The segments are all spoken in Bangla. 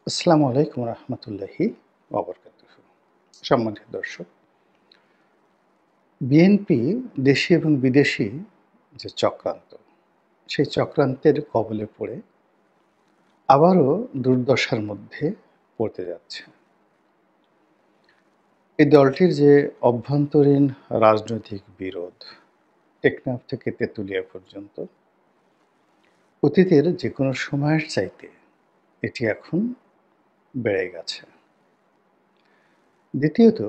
আসসালামু আলাইকুম রহমতুল্লাহি ওয়াবারাকাতুহু। সম্মানিত দর্শক, বিএনপি দেশি এবং বিদেশি যে চক্রান্ত, সেই চক্রান্তের কবলে পড়ে আবারও দুর্দশার মধ্যে পড়তে যাচ্ছে। এই দলটির যে অভ্যন্তরীণ রাজনৈতিক বিরোধ, টেকনাফ থেকে তেঁতুলিয়া পর্যন্ত অতীতের যেকোনো সময়ের চাইতে এটি এখন বেড়ে গেছে। দ্বিতীয়ত,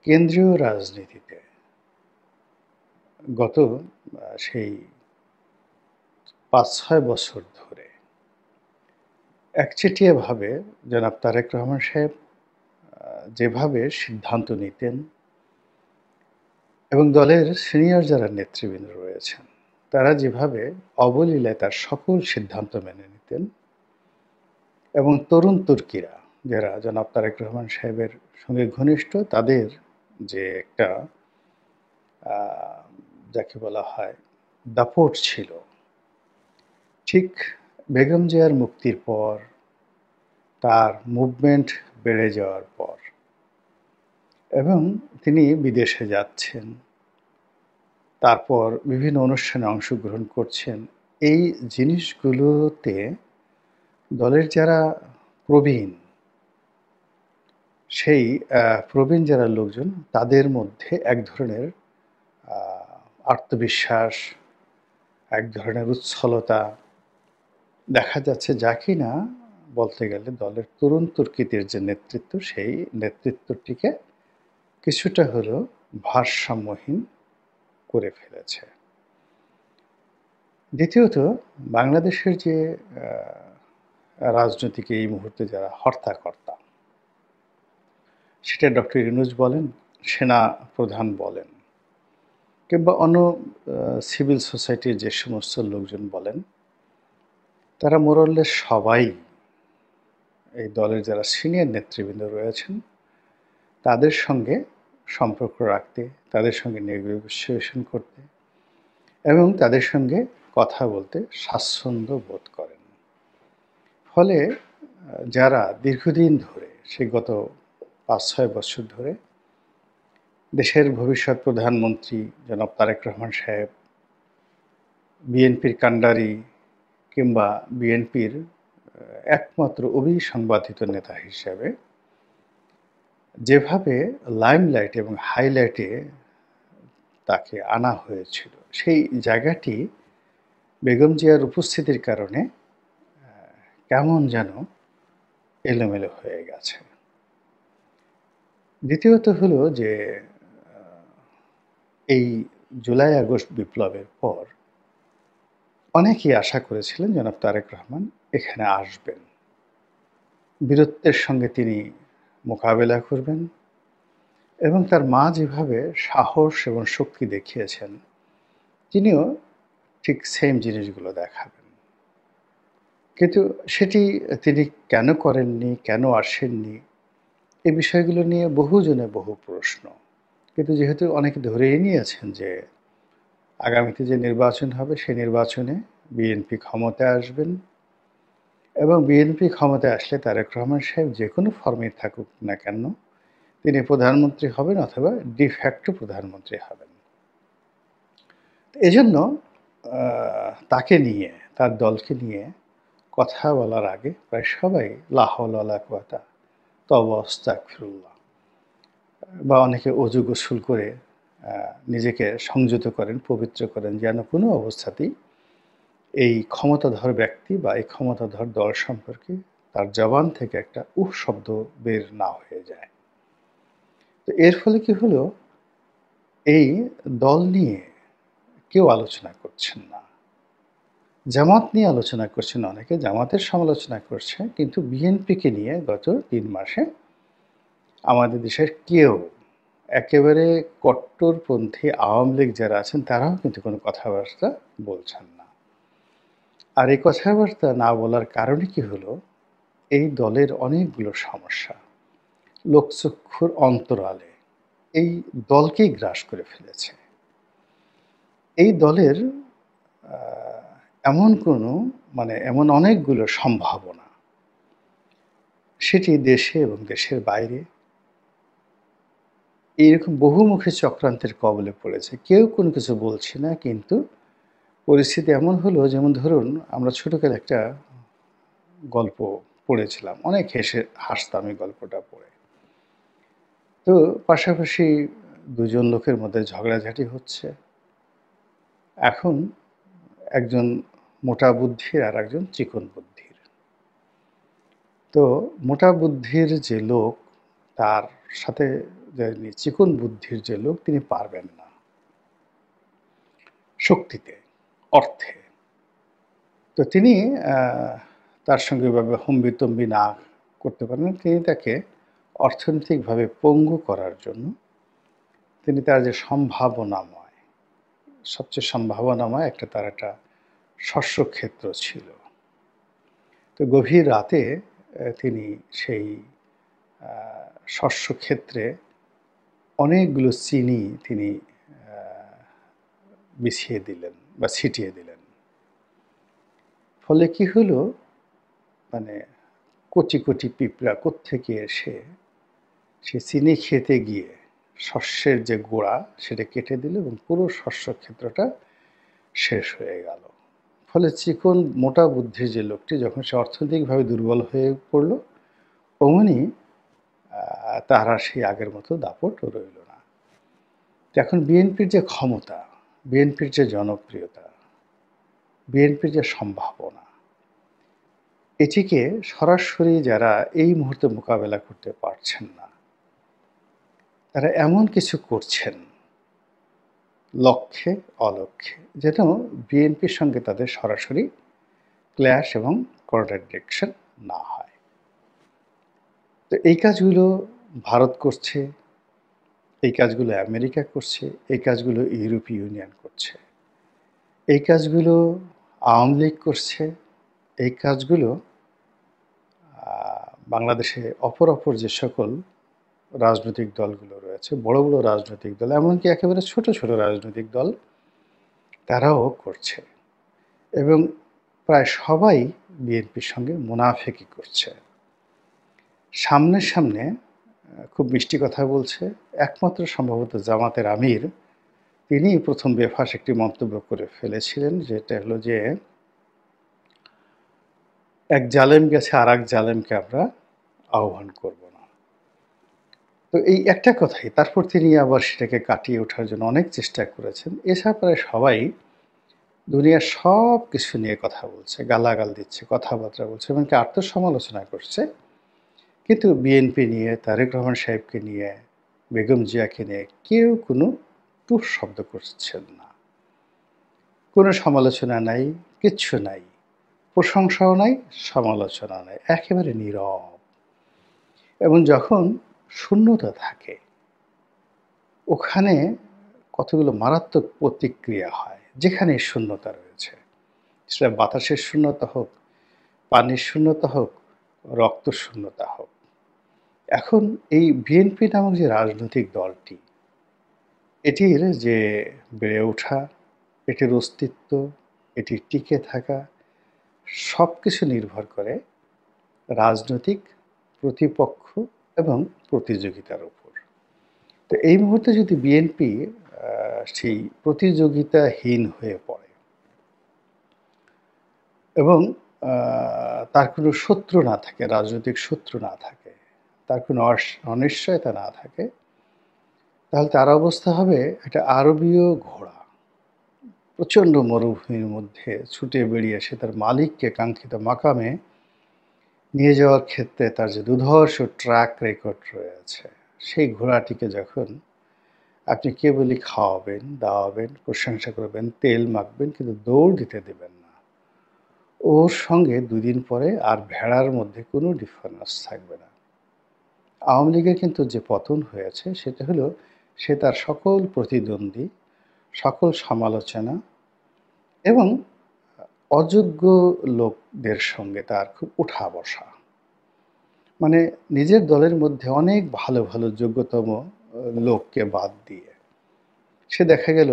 কেন্দ্রীয় রাজনীতিতে গত সেই ৫-৬ বছর ধরে একচেটিয়াভাবে জনাব তারেক রহমান সাহেব যেভাবে সিদ্ধান্ত নিতেন এবং দলের সিনিয়র যারা নেতৃবৃন্দ রয়েছেন, তারা যেভাবে অবলীলায় তার সকল সিদ্ধান্ত মেনে নিতেন এবং তরুণ তুর্কিরা যারা জনাব তারেক রহমান সাহেবের সঙ্গে ঘনিষ্ঠ, তাদের যে একটা আ যাকে বলা হয় দাপট ছিল, ঠিক বেগম জিয়ার মুক্তির পর, তার মুভমেন্ট বেড়ে যাওয়ার পর এবং তিনি বিদেশে যাচ্ছেন, তারপর বিভিন্ন অনুষ্ঠানে অংশগ্রহণ করছেন। এই জিনিসগুলোতে দলের যারা প্রবীণ, সেই প্রবীণ যারা লোকজন, তাদের মধ্যে এক ধরনের আ আত্মবিশ্বাস, এক ধরনের উচ্ছলতা দেখা যাচ্ছে, যা কিনা বলতে গেলে দলের তরুণ তুর্কিদের যে নেতৃত্ব, সেই নেতৃত্বটিকে কিছুটা হলেও ভারসাম্যহীন করে ফেলেছে। দ্বিতীয়ত, বাংলাদেশের যে রাজনীতিকে এই মুহূর্তে যারা হর্তাকর্তা, সেটা ডক্টর ইউনূস বলেন, সেনা প্রধান বলেন, কিংবা অন্য সিভিল সোসাইটির যে সমস্ত লোকজন বলেন, তারা মোরলেস সবাই এই দলের যারা সিনিয়র নেতৃবৃন্দ রয়েছেন, তাদের সঙ্গে সম্পর্ক রাখতে, তাদের সঙ্গে নেগোশিয়েশন করতে এবং তাদের সঙ্গে কথা বলতে স্বাচ্ছন্দ্য বোধ করেন। ফলে যারা দীর্ঘদিন ধরে, সেই গত ৫-৬ বছর ধরে দেশের ভবিষ্যৎ প্রধানমন্ত্রী জনাব তারেক রহমান সাহেব, বিএনপির কাণ্ডারি কিংবা বিএনপির একমাত্র অবিসংবাদিত নেতা হিসেবে যেভাবে লাইমলাইট এবং হাইলাইটে তাকে আনা হয়েছিল, সেই জায়গাটি বেগম জিয়ার উপস্থিতির কারণে কেমন যেন এলোমেলো হয়ে গেছে। দ্বিতীয়ত হলো যে এই জুলাই আগস্ট বিপ্লবের পর অনেকেই আশা করেছিলেন জনাব তারেক রহমান এখানে আসবেন, বীরত্বের সঙ্গে তিনি মোকাবেলা করবেন এবং তার মা যেভাবে সাহস এবং শক্তি দেখিয়েছেন, তিনিও ঠিক সেম জিনিসগুলো দেখাবেন। কিন্তু সেটি তিনি কেন করেননি, কেন আসেননি, এই বিষয়গুলো নিয়ে বহুজনে বহু প্রশ্ন। কিন্তু যেহেতু অনেকে ধরেই নিয়েছেন যে আগামীতে যে নির্বাচন হবে, সেই নির্বাচনে বিএনপি ক্ষমতায় আসবেন এবং বিএনপি ক্ষমতায় আসলে তারেক রহমান সাহেব যে কোনো ফর্মেই থাকুক না কেন, তিনি প্রধানমন্ত্রী হবেন অথবা ডি ফ্যাক্টো প্রধানমন্ত্রী হবেন। এজন্য তাকে নিয়ে, তার দলকে নিয়ে কথা বলার আগে প্রায় সবাই লা হাওলা ওয়ালা কুওয়াতা তওবা আস্তাগফিরুল্লাহ বা অনেকে অজু গোসল করে নিজেকে সংযত করেন, পবিত্র করেন, যেন কোনো অবস্থাতেই এই ক্ষমতাধর ব্যক্তি বা এই ক্ষমতাধর দল সম্পর্কে তার জবান থেকে একটা উহ শব্দ বের না হয়ে যায়। তো এর ফলে কি হলো, এই দল নিয়ে কেউ আলোচনা করছেন না। জামাত নিয়ে আলোচনা করছেন অনেকে, জামাতের সমালোচনা করছে, কিন্তু বিএনপিকে নিয়ে গত ৩ মাসে আমাদের দেশের কেউ, একেবারে কট্টরপন্থী আওয়ামী লীগ যারা আছেন, তারাও কিন্তু কোনো কথাবার্তা বলছেন না। আর এই কথাবার্তা না বলার কারণে কি হলো, এই দলের অনেকগুলো সমস্যা লোকচক্ষুর অন্তরালে এই দলকেই গ্রাস করে ফেলেছে। এই দলের এমন কোনো এমন অনেকগুলো সম্ভাবনা, সেটি দেশে এবং দেশের বাইরে এইরকম বহুমুখী চক্রান্তের কবলে পড়েছে। কেউ কোনো কিছু বলছে না, কিন্তু পরিস্থিতি এমন হলো, যেমন ধরুন আমরা ছোটকালে একটা গল্প পড়েছিলাম। অনেক হাসতাম এই গল্পটা পড়ে। তো পাশাপাশি ২ জন লোকের মধ্যে ঝগড়াঝাটি হচ্ছে। এখন একজন মোটা বুদ্ধির আর একজন চিকন বুদ্ধির। তো মোটা বুদ্ধির যে লোক, তার সাথে চিকন বুদ্ধির যে লোক, তিনি পারবেন না শক্তিতে, অর্থে। তো তিনি আ তার সঙ্গে ওইভাবে হম্বিতম্বি না করতে পারেন। তিনি তাকে অর্থনৈতিকভাবে পঙ্গু করার জন্য তিনি তার যে সম্ভাবনাময়, সবচেয়ে সম্ভাবনাময় তার একটা শস্যক্ষেত্র ছিল। তো গভীর রাতে তিনি সেই আ শস্যক্ষেত্রে অনেকগুলো চিনি তিনি আ বিছিয়ে দিলেন বা ছিটিয়ে দিলেন। ফলে কি হলো, মানে কচি, কচি পিঁপড়া কোত্থেকে এসে সে চিনি খেতে গিয়ে শস্যের যে গোড়া সেটা কেটে দিল এবং পুরো শস্যক্ষেত্রটা শেষ হয়ে গেল। ফলে চিকন মোটা বুদ্ধির যে লোকটি, যখন সে অর্থনৈতিকভাবে দুর্বল হয়ে পড়ল, অমনি তার আর সেই আগের মতো দাপট রইল না। তো এখন বিএনপির যে ক্ষমতা, বিএনপির যে জনপ্রিয়তা, বিএনপির যে সম্ভাবনা, এটিকে সরাসরি যারা এই মুহূর্তে মোকাবেলা করতে পারছেন না, তারা এমন কিছু করছেন লক্ষ্যে অলক্ষ্যে, যেন বিএনপির সঙ্গে তাদের সরাসরি ক্ল্যাশ এবং কন্ট্রাডিকশন না হয়। তো এই কাজগুলো ভারত করছে, এই কাজগুলো আমেরিকা করছে, এই কাজগুলো ইউরোপীয় ইউনিয়ন করছে, এই কাজগুলো আওয়ামী লীগ করছে, এই কাজগুলো বাংলাদেশে অপর যে সকল রাজনৈতিক দলগুলো রয়েছে, বড় বড় রাজনৈতিক দল, এমনকি একেবারে ছোট ছোট রাজনৈতিক দল, তারাও করছে। এবং প্রায় সবাই বিএনপির সঙ্গে মুনাফেকি করছে। সামনে সামনে খুব মিষ্টি কথা বলছে। একমাত্র সম্ভবত জামাতের আমির, তিনিই প্রথম বেফাঁস একটি মন্তব্য করে ফেলেছিলেন, যেটা হলো যে, এক জালেম গেছে আরেক জালেমকে আমরা আহ্বান করব না। তো এই একটা কথাই, তারপর তিনি আবার সেটাকে কাটিয়ে ওঠার জন্য অনেক চেষ্টা করেছেন। এছাড়া প্রায় সবাই দুনিয়ার সব কিছু নিয়ে কথা বলছে, গালাগাল দিচ্ছে, কথাবার্তা বলছে, এমনকি আত্মসমালোচনা করছে। কিন্তু বিএনপি নিয়ে, তারেক রহমান সাহেবকে নিয়ে, বেগম জিয়াকে নিয়ে কেউ কোনো টুঁ শব্দ করছেন না। কোনো সমালোচনা নাই, কিচ্ছু নাই। প্রশংসাও নাই, সমালোচনা নাই। একেবারে নীরব। এবং যখন শূন্যতা থাকে, ওখানে কতগুলো মারাত্মক প্রতিক্রিয়া হয়, যেখানেই শূন্যতা রয়েছে। সেটা বাতাসের শূন্যতা হোক, পানির শূন্যতা হোক, রক্ত শূন্যতা হোক। এখন এই বিএনপি নামক যে রাজনৈতিক দলটি, এটির যে বেড়ে ওঠা, এটির অস্তিত্ব, এটির টিকে থাকা, সবকিছু নির্ভর করে রাজনৈতিক প্রতিপক্ষ এবং প্রতিযোগিতার উপর। তো এই মুহূর্তে যদি বিএনপি সেই প্রতিযোগিতাহীন হয়ে পড়ে এবং তার কোনো শত্রু না থাকে, রাজনৈতিক শত্রু না থাকে, তার কোনো অনিশ্চয়তা না থাকে, তাহলে তার অবস্থা হবে একটা আরবীয় ঘোড়া প্রচণ্ড মরুভূমির মধ্যে ছুটে বেরিয়ে সে তার মালিককে কাঙ্ক্ষিত মাকামে নিয়ে যাওয়ার ক্ষেত্রে তার যে দুর্ধর্ষ ট্র্যাক রেকর্ড রয়েছে, সেই ঘোড়াটিকে যখন আপনি কেবলই খাওয়াবেন, দাওয়াবেন, প্রশংসা করবেন, তেল মাখবেন, কিন্তু দৌড় দিতে দেবেন না, ওর সঙ্গে ২ দিন পরে আর ভেড়ার মধ্যে কোনো ডিফারেন্স থাকবে না। আওয়ামী লীগের কিন্তু যে পতন হয়েছে, সেটা হলো সে তার সকল প্রতিদ্বন্দ্বী, সকল সমালোচনা এবং অযোগ্য লোকদের সঙ্গে তার খুব উঠা বসা। মানে নিজের দলের মধ্যে অনেক ভালো, ভালো যোগ্যতম লোককে বাদ দিয়ে সে দেখা গেল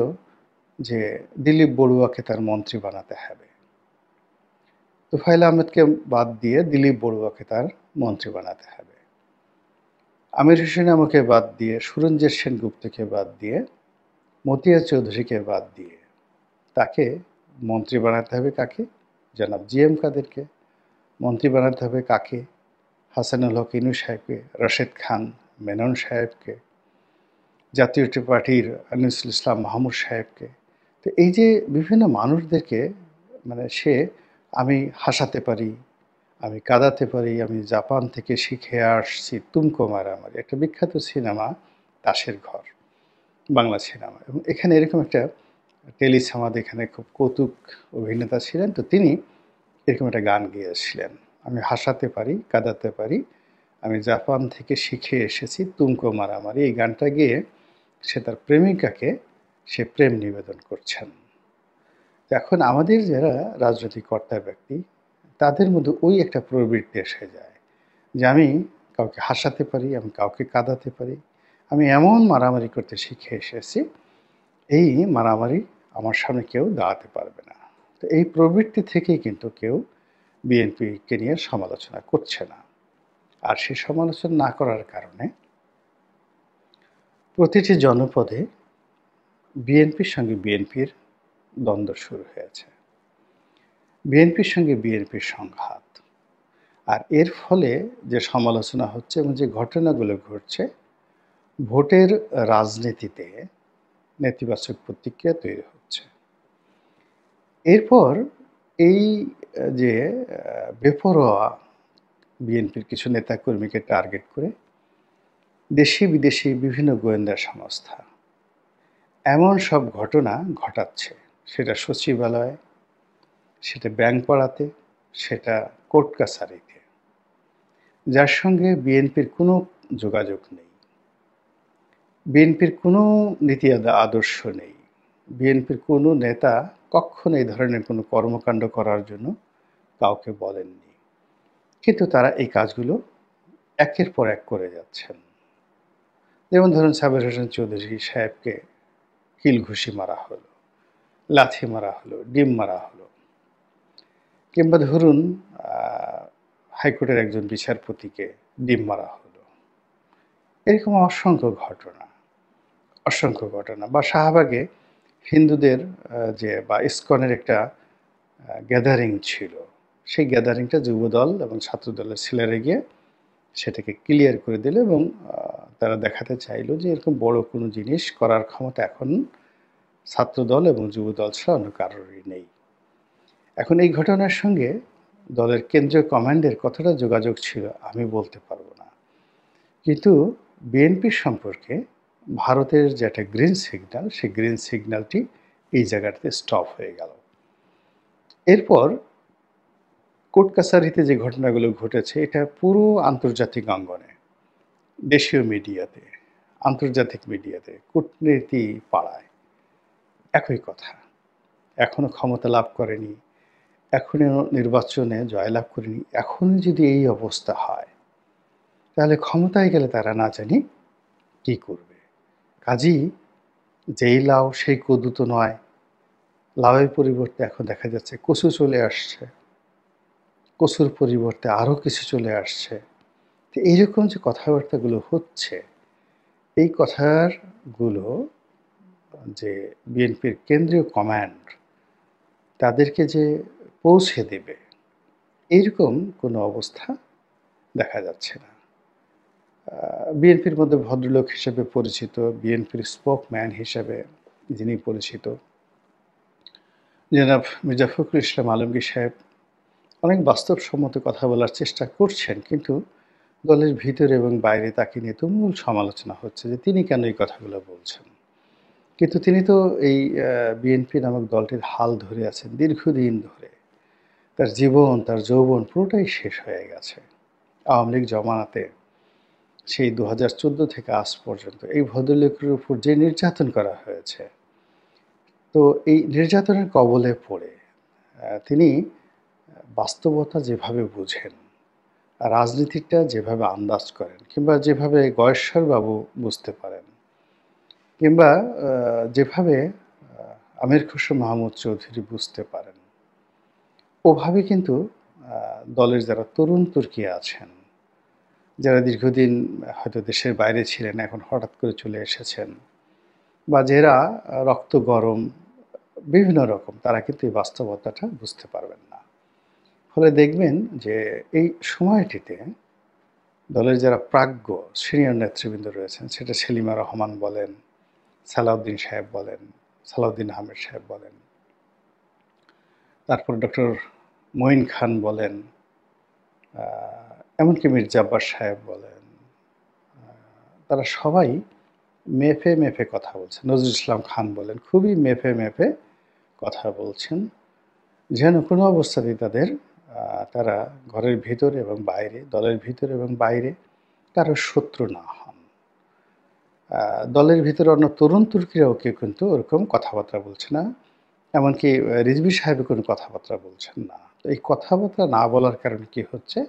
যে দিলীপ বড়ুয়াকে তার মন্ত্রী বানাতে হবে। তোফায়েল আহমেদকে বাদ দিয়ে দিলীপ বড়ুয়াকে তার মন্ত্রী বানাতে হবে। আমির হোসেন আমকে বাদ দিয়ে, সুরঞ্জিত সেনগুপ্তকে বাদ দিয়ে, মতিয়া চৌধুরীকে বাদ দিয়ে তাকে মন্ত্রী বানাতে হবে কাকে? জনাব জি.এম. কাদেরকে। মন্ত্রী বানাতে হবে কাকে? হাসানুল হক ইনু সাহেবকে, রাশেদ খান মেনন সাহেবকে, জাতীয় পার্টির আনিসুল ইসলাম মাহমুদ সাহেবকে। তো এই যে বিভিন্ন মানুষদেরকে সে আমি হাসাতে পারি, আমি কাঁদাতে পারি, আমি জাপান থেকে শিখে আসছি তুমকো মারামারি, একটা বিখ্যাত সিনেমা তাসের ঘর, বাংলা সিনেমা। এবং এখানে এরকম একটা টেলিসামাদ, এখানে খুব কৌতুক অভিনেতা ছিলেন, তো তিনি এরকম একটা গান গেয়েছিলেন, আমি হাসাতে পারি, কাঁদাতে পারি, আমি জাপান থেকে শিখে এসেছি তুমকো মারামারি। এই গানটা গেয়ে সে তার প্রেমিকাকে সে প্রেম নিবেদন করছেন। এখন আমাদের যারা রাজনৈতিক কর্তা ব্যক্তি, তাদের মধ্যে ওই একটা প্রবৃত্তি এসে যায় যে আমি কাউকে হাসাতে পারি, আমি কাউকে কাঁদাতে পারি, আমি এমন মারামারি করতে শিখে এসেছি, এই মারামারি আমার সামনে কেউ দাঁড়াতে পারবে না। তো এই প্রবৃত্তি থেকেই কিন্তু কেউ বিএনপিকে নিয়ে সমালোচনা করছে না। আর সেই সমালোচনা না করার কারণে প্রতিটি জনপদে বিএনপির সঙ্গে বিএনপির দ্বন্দ্ব শুরু হয়েছে, বিএনপির সঙ্গে বিএনপির সংঘাত। আর এর ফলে যে সমালোচনা হচ্ছে এবং যে ঘটনাগুলো ঘটছে, ভোটের রাজনীতিতে নেতিবাচক প্রতিক্রিয়া তৈরি হচ্ছে। এরপর এই যে বেপরোয়া বিএনপির কিছু নেতাকর্মীকে টার্গেট করে দেশি বিদেশি বিভিন্ন গোয়েন্দা সংস্থা এমন সব ঘটনা ঘটাচ্ছে, সেটা সচিবালয়, সেটা ব্যাংক পাড়াতে, সেটা কোর্ট কাছারিতে, যার সঙ্গে বিএনপির কোনো যোগাযোগ নেই, বিএনপির কোনো নীতি আদর্শ নেই, বিএনপির কোনো নেতা কখনো এই ধরনের কোনো কর্মকাণ্ড করার জন্য কাউকে বলেননি, কিন্তু তারা এই কাজগুলো একের পর এক করে যাচ্ছেন। যেমন ধরুন সাবের হোসেন চৌধুরী সাহেবকে কিল ঘুষি মারা হলো, লাথি মারা হলো, ডিম মারা হলো, কিংবা ধরুন হাইকোর্টের একজন বিচারপতিকে ডিম মারা হলো। এরকম অসংখ্য ঘটনা। বা শাহবাগে হিন্দুদের বা ইসকনের একটা গ্যাদারিং ছিল, সেই গ্যাদারিংটা যুবদল এবং ছাত্রদলের ছেলেরা গিয়ে সেটাকে ক্লিয়ার করে দিল এবং তারা দেখাতে চাইলো যে এরকম বড় কোনো জিনিস করার ক্ষমতা এখন ছাত্রদল এবং যুবদল ছাড়া অন্য কারোরই নেই। এখন এই ঘটনার সঙ্গে দলের কেন্দ্রীয় কমান্ডের কতটা যোগাযোগ ছিল আমি বলতে পারবো না, কিন্তু বিএনপির সম্পর্কে ভারতের যে একটা গ্রিন সিগন্যাল, সেই গ্রিন সিগন্যালটি এই জায়গাটাতে স্টপ হয়ে গেল। এরপর কোর্ট কাছারিতে যে ঘটনাগুলো ঘটেছে, এটা পুরো আন্তর্জাতিক অঙ্গনে, দেশীয় মিডিয়াতে, আন্তর্জাতিক মিডিয়াতে, কূটনীতি পাড়ায় একই কথা। এখনো ক্ষমতা লাভ করেনি, এখনও নির্বাচনে জয়লাভ করেনি, এখনই যদি এই অবস্থা হয় তাহলে ক্ষমতায় গেলে তারা না জানি কি করবে। কাজেই যেই লাউ সেই কদু তো নয়, লাউয়ের পরিবর্তে এখন দেখা যাচ্ছে কচু চলে আসছে, কচুর পরিবর্তে আরও কিছু চলে আসছে। তো এইরকম যে কথাবার্তাগুলো হচ্ছে, এই কথাগুলো যে বিএনপির কেন্দ্রীয় কমান্ড তাদেরকে যে পৌঁছে দেবে, এইরকম কোনো অবস্থা দেখা যাচ্ছে না। বিএনপির মধ্যে ভদ্রলোক হিসেবে পরিচিত, বিএনপির স্পোকম্যান হিসেবে যিনি পরিচিত, জনাব মির্জা ফখরুল ইসলাম আলমগীর সাহেব অনেক বাস্তবসম্মত কথা বলার চেষ্টা করছেন, কিন্তু দলের ভিতরে এবং বাইরে তাকে নিয়ে তুমুল সমালোচনা হচ্ছে যে তিনি কেন এই কথাগুলো বলছেন। কিন্তু তিনি তো এই বিএনপি নামক দলটির হাল ধরে আছেন দীর্ঘদিন ধরে, তার জীবন, তার যৌবন পুরোটাই শেষ হয়ে গেছে আওয়ামী লীগ জমানাতে। সেই 2014 থেকে আজ পর্যন্ত এই ভদ্রলোকের উপর যে নির্যাতন করা হয়েছে, তো এই নির্যাতনের কবলে পড়ে তিনি বাস্তবতা যেভাবে বুঝেন, রাজনীতিটা যেভাবে আন্দাজ করেন, কিংবা যেভাবে গয়েশ্বরবাবু বুঝতে পারেন, কিংবা যেভাবে আমির খসরু মাহমুদ চৌধুরী বুঝতে পারেন, ওভাবে কিন্তু দলের যারা তরুণ তুর্কি আছেন, যারা দীর্ঘদিন হয়তো দেশের বাইরে ছিলেন, এখন হঠাৎ করে চলে এসেছেন, বা যারা রক্ত গরম বিভিন্ন রকম, তারা কিন্তু এই বাস্তবতাটা বুঝতে পারবেন না। ফলে দেখবেন যে এই সময়টিতে দলের যারা প্রাজ্ঞ সিনিয়র নেতৃবৃন্দ রয়েছেন, সেটা সেলিমা রহমান বলেন, সালাউদ্দিন সাহেব বলেন, সালাউদ্দিন আহমেদ সাহেব বলেন, তারপর ডক্টর মঈন খান বলেন, এমনকি মীর জাব্বার সাহেব বলেন, তারা সবাই মেপে মেপে কথা বলছেন। নজরুল ইসলাম খান বলেন, খুবই মেপে মেপে কথা বলছেন, যেন কোনো অবস্থাতেই তারা ঘরের ভিতরে এবং বাইরে, দলের ভিতরে এবং বাইরে কারো শত্রু না হন। দলের ভিতরে অন্য তরুণ তুর্কিরাও কেউ কিন্তু ওরকম কথাবার্তা বলছে না। এমনকি রিজভী সাহেবও কোনো কথাবার্তা বলছেন না। তো এই কথাবার্তা না বলার কারণে কি হচ্ছে?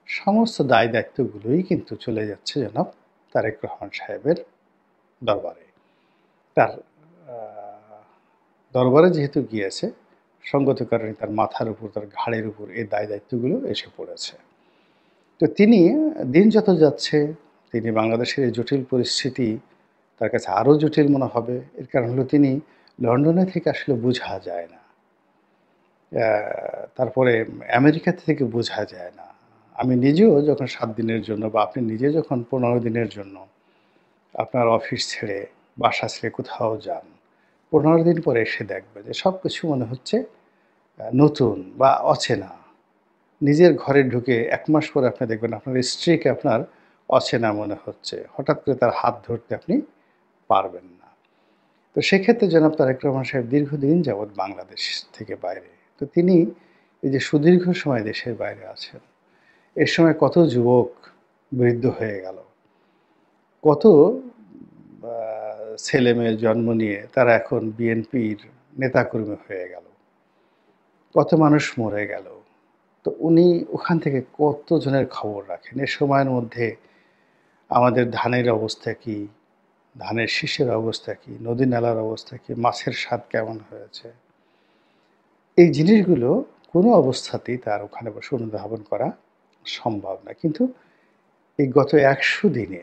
সমস্ত দায়-দায়িত্বগুলোই কিন্তু চলে যাচ্ছে জনাব তারেক রহমান সাহেবের দরবারে। তার আ দরবারে যেহেতু গিয়েছে, সঙ্গত কারণে তার মাথার উপর, তার ঘাড়ের উপর এই দায়-দায়িত্বগুলো এসে পড়েছে। তো তিনি দিন যত যাচ্ছে, তিনি বাংলাদেশের এই জটিল পরিস্থিতি তার কাছে আরও জটিল মনে হবে। এর কারণ হলো তিনি লন্ডনে থেকে আসলে বুঝা যায় না। অ্যা তারপরে আমেরিকা থেকে বোঝা যায় না। আমি নিজেও যখন ৭ দিনের জন্য, বা আপনি নিজে যখন ১৫ দিনের জন্য আপনার অফিস ছেড়ে, বাসা ছেড়ে কোথাও যান, ১৫ দিন পরে এসে দেখবেন যে সবকিছু মনে হচ্ছে নতুন বা অচেনা। নিজের ঘরে ঢুকে ১ মাস পরে আপনি দেখবেন আপনার স্ত্রীকে আপনার অচেনা মনে হচ্ছে। হঠাৎ করে তার হাত ধরতে আপনি পারবেন না। তো সেক্ষেত্রে জনাব তারেক রহমান সাহেব দীর্ঘদিন যাবৎ বাংলাদেশ থেকে বাইরে। তো তিনি এই যে সুদীর্ঘ সময় দেশের বাইরে আছেন, এ সময় কত যুবক বৃদ্ধ হয়ে গেল। কত আ ছেলেমেয়ে জন্ম নিয়ে তারা এখন বিএনপির নেতাকর্মী হয়ে গেল। কত মানুষ মরে গেল। তো উনি ওখান থেকে কতজনের খবর রাখেন? এ সময়ের মধ্যে আমাদের ধানের অবস্থা কি? ধানের শীষের অবস্থা কি? নদী-নালার অবস্থা কি? মাছের স্বাদ কেমন হয়েছে? এই জিনিসগুলো কোনো অবস্থাতেই তার ওখানে বসে অনুধাবন করা সম্ভব না। কিন্তু এই গত ১০০ দিনে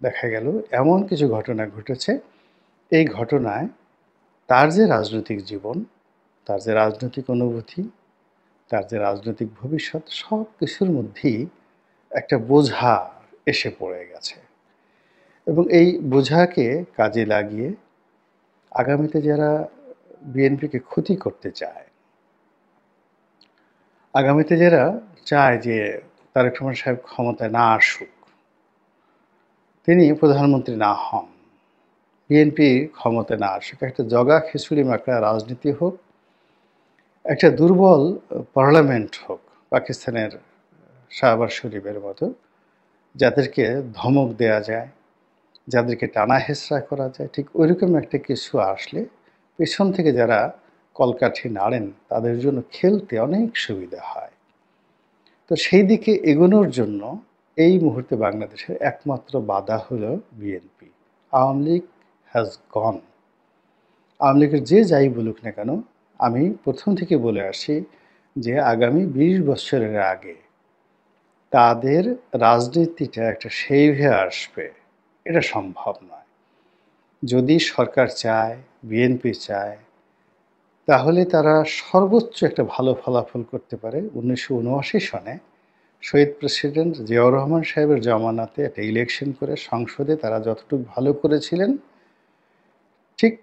দেখা গেল এমন কিছু ঘটনা ঘটেছে, এই ঘটনায় তার যে রাজনৈতিক জীবন, তার যে রাজনৈতিক অনুভূতি, তার যে রাজনৈতিক ভবিষ্যৎ, সবকিছুর মধ্যেই একটা বোঝা এসে পড়ে গেছে। এবং এই বোঝাকে কাজে লাগিয়ে আগামীতে যারা বিএনপিকে ক্ষতি করতে চায়, আগামীতে যারা চায় যে তারেক রহমান সাহেব ক্ষমতায় না আসুক, তিনি প্রধানমন্ত্রী না হন, বিএনপি ক্ষমতায় না আসুক, একটা জগা খিচুড়ি মার্কা রাজনীতি হোক, একটা দুর্বল পার্লামেন্ট হোক, পাকিস্তানের শাহবাজ শরীফের মতো, যাদেরকে ধমক দেয়া যায়, যাদেরকে টানা হেচড়া করা যায়, ঠিক ঐরকম একটা কিছু আসলে পেছন থেকে যারা কলকাঠি নাড়েন, তাদের জন্য খেলতে অনেক সুবিধা হয়। তো সেই দিকে এগোনোর জন্য এই মুহূর্তে বাংলাদেশের একমাত্র বাধা হলো BNP. Awami League has gone. Awami লীগের যে যাই বলুক না কেন, আমি প্রথম থেকে বলে আসি যে আগামী ২০ বছরের আগে তাদের রাজনীতিটা একটা সেইভে আসবে, এটা সম্ভব নয়। যদি সরকার চায়, বিএনপি চায়, তাহলে তারা সর্বোচ্চ একটা ভালো ফলাফল করতে পারে। ১৯৭৯ সনে শহীদ প্রেসিডেন্ট জিয়াউর রহমান সাহেবের জমানাতে একটা ইলেকশন করে সংসদে তারা যতটুকু ভালো করেছিলেন, ঠিক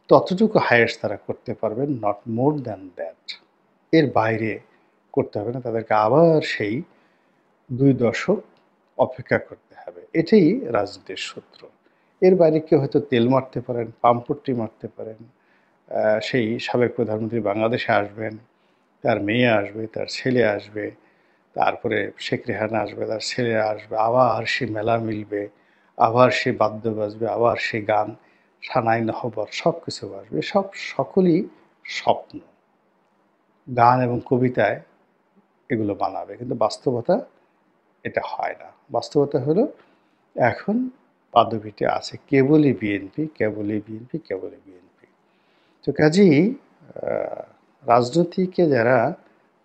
ততটুকু হাইয়েস্ট তারা করতে পারবেন, নট মোর দ্যান দ্যাট। এর বাইরে করতে হবে না। তাদেরকে আবার সেই ২ দশক অপেক্ষা করতে হবে। এটাই রাজনীতির সূত্র। এর বাইরে কেউ হয়তো তেল মারতে পারেন, পামপট্টি মারতে পারেন। সেই সাবেক প্রধানমন্ত্রী বাংলাদেশে আসবেন, তার মেয়ে আসবে, তার ছেলে আসবে, তারপরে শেখ রেহানা আসবে, তার ছেলে আসবে, আবার সে মেলা মিলবে, আবার সে বাদ্য বাজবে, আবার সে গান, সানাই নহবত সব কিছু বাজবে। সব সকলই স্বপ্ন। গান এবং কবিতায় এগুলো বানাবে। কিন্তু বাস্তবতা এটা হয় না। বাস্তবতা হলো এখন পাদবীতে আছে কেবলই বিএনপি, কেবলই বিএনপি, কেবলই বিএনপি। তো কাজেই আ রাজনীতিকে যারা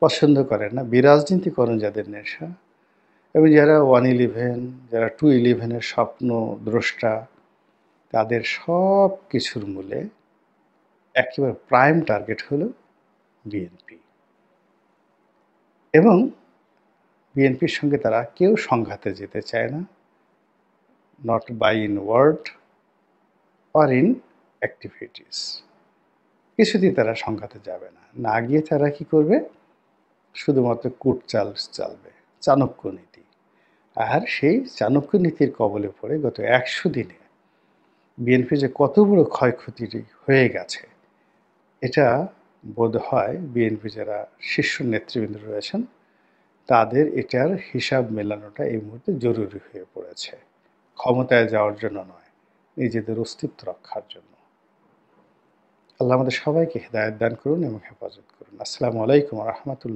পছন্দ করেন না, বিরাজনীতিকরণ যাদের নেশা এবং যারা 111, যারা 211 স্বপ্ন দ্রষ্টা, তাদের সব কিছুর মূলে একেবারে প্রাইম টার্গেট হলো বিএনপি। এবং বিএনপির সঙ্গে তারা কেউ সংঘাতে যেতে চায় না, not by in word or in activities. কিছুতেই তারা সংঘাতে যাবে না। না গিয়ে তারা কি করবে? শুধুমাত্র কূটচাল চালবে, চাণক্য নীতি। আর সেই চাণক্য নীতির কবলে পড়ে গত ১০০ দিনে বিএনপি যে কত বড় ক্ষয়ক্ষতি হয়ে গেছে, এটা বোধহয় বিএনপি যারা শীর্ষ নেতৃবৃন্দ রয়েছেন তাদের এটার হিসাব মেলানোটা এই মুহূর্তে জরুরি হয়ে পড়েছে। ক্ষমতায় যাওয়ার জন্য নয়, নিজেদের অস্তিত্ব রক্ষার জন্য। আল্লাহ আমাদের সবাইকে হেদায়েত দান করুন এবং হেফাজত করুন। আসসালামু আলাইকুম ওয়া রাহমাতুল্লাহ।